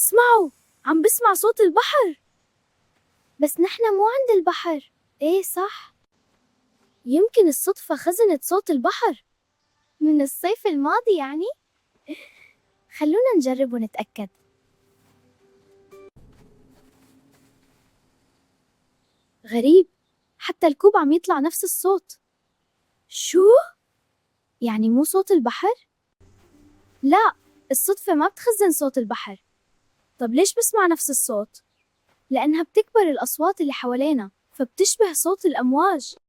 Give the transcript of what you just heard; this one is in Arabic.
اسمعوا، عم بسمع صوت البحر. بس نحن مو عند البحر. ايه صح، يمكن الصدفة خزنت صوت البحر من الصيف الماضي يعني. خلونا نجرب ونتأكد. غريب، حتى الكوب عم يطلع نفس الصوت. شو؟ يعني مو صوت البحر؟ لا، الصدفة ما بتخزن صوت البحر. طب ليش بسمع نفس الصوت؟ لأنها بتكبر الأصوات اللي حوالينا فبتشبه صوت الأمواج.